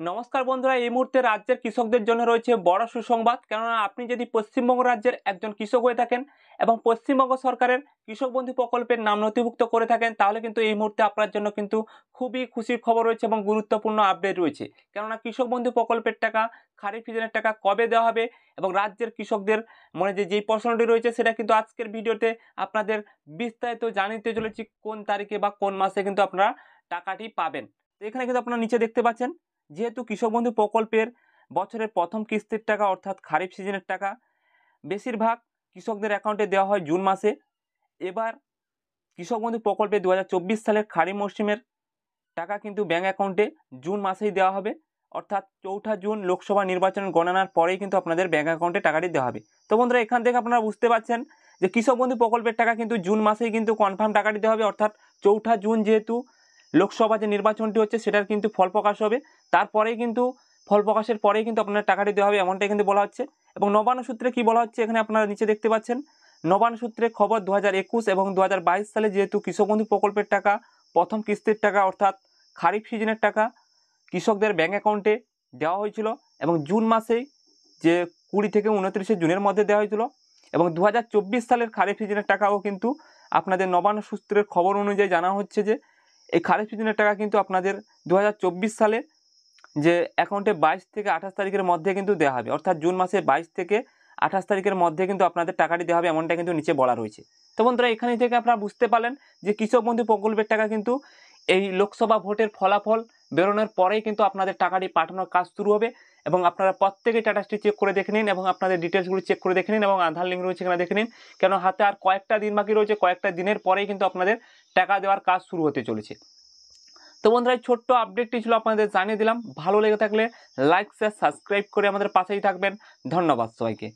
নমস্কার বন্ধুরা, এই মুহূর্তে রাজ্যের কৃষকদের জন্য রয়েছে বড় সুসংবাদ। কেননা আপনি যদি পশ্চিমবঙ্গ রাজ্যের একজন কৃষক হয়ে থাকেন এবং পশ্চিমবঙ্গ সরকারের কৃষক বন্ধু প্রকল্পের নাম নথিভুক্ত করে থাকেন, তাহলে কিন্তু এই মুহূর্তে আপনার জন্য কিন্তু খুবই খুশির খবর রয়েছে এবং গুরুত্বপূর্ণ আপডেট রয়েছে। কেননা কৃষক বন্ধু প্রকল্পের টাকা, খারিফ সিজনের টাকা কবে দেওয়া হবে এবং রাজ্যের কৃষকদের মনে যেই প্রশ্নটি রয়েছে সেটা কিন্তু আজকের ভিডিওতে আপনাদের বিস্তারিত জানিয়ে চলেছি কোন তারিখে বা কোন মাসে কিন্তু আপনারা টাকাটি পাবেন। তো এখানে কিন্তু আপনারা নিচে দেখতে পাচ্ছেন, যেহেতু কৃষক বন্ধু প্রকল্পের বছরের প্রথম কিস্তির টাকা অর্থাৎ খারিফ সিজনের টাকা বেশিরভাগ কৃষকদের অ্যাকাউন্টে দেওয়া হয় জুন মাসে। এবার কৃষক বন্ধু প্রকল্পে 2024 সালের খারিফ মরশুমের টাকা কিন্তু ব্যাঙ্ক অ্যাকাউন্টে জুন মাসেই দেওয়া হবে, অর্থাৎ 4 জুন লোকসভা নির্বাচন গণনার পরেই কিন্তু আপনাদের ব্যাঙ্ক অ্যাকাউন্টে টাকাটি দেওয়া হবে। তো বন্ধুরা, এখান থেকে আপনারা বুঝতে পারছেন যে কৃষক বন্ধু প্রকল্পের টাকা কিন্তু জুন মাসেই কিন্তু কনফার্ম টাকাটি দেওয়া হবে, অর্থাৎ 4 জুন যেহেতু লোকসভা যে নির্বাচনটি হচ্ছে সেটার কিন্তু ফল প্রকাশ হবে, তারপরেই কিন্তু ফল প্রকাশের পরেই কিন্তু আপনার টাকাটি দেওয়া হবে, এমনটাই কিন্তু বলা হচ্ছে। এবং নবান্ন সূত্রে কি বলা হচ্ছে এখানে আপনারা নিচে দেখতে পাচ্ছেন, নবান্ন সূত্রে খবর 2021 এবং 2022 সালে যেহেতু কৃষক বন্ধু প্রকল্পের টাকা প্রথম কিস্তির টাকা অর্থাৎ খারিফ সিজনের টাকা কৃষকদের ব্যাঙ্ক অ্যাকাউন্টে দেওয়া হয়েছিল এবং জুন মাসেই যে 20 থেকে 29 জুনের মধ্যে দেওয়া হয়েছিল, এবং 2024 সালের খারিফ সিজনের টাকাও কিন্তু আপনাদের নবান্ন সূত্রের খবর অনুযায়ী জানা হচ্ছে যে এই খারিফ সিজনের টাকা কিন্তু আপনাদের 2024 সালে যে অ্যাকাউন্টে 22 থেকে 28 তারিখের মধ্যে কিন্তু দেওয়া হবে, অর্থাৎ জুন মাসে 22 থেকে 28 তারিখের মধ্যে কিন্তু আপনাদের টাকাটি দেওয়া হবে, এমনটা কিন্তু নিচে বলা রয়েছে। তো বন্ধুরা, এখানে থেকে আপনারা বুঝতে পারলেন যে কৃষক বন্ধু প্রকল্পের টাকা কিন্তু এই লোকসভা ভোটের ফলাফল বেরোনোর পরেই কিন্তু আপনাদের টাকাটি পাঠানোর কাজ শুরু হবে। এবং আপনারা প্রত্যেকেই স্ট্যাটাসটি চেক করে দেখে নিন এবং আপনাদের ডিটেলসগুলি চেক করে দেখে নিন এবং আধার লিঙ্ক রয়েছে এখানে দেখে নিন, কেন হাতে আর কয়েকটা দিন বাকি রয়েছে, কয়েকটা দিনের পরেই কিন্তু আপনাদের টাকা দেওয়ার কাজ শুরু হতে চলেছে। তো বন্ধুরা, এই ছোট্ট আপডেটটি ছিল আপনাদের জানিয়ে দিলাম। ভালো লেগে থাকলে লাইক শেয়ার সাবস্ক্রাইব করে আমাদের পাশেই থাকবেন। ধন্যবাদ সবাইকে।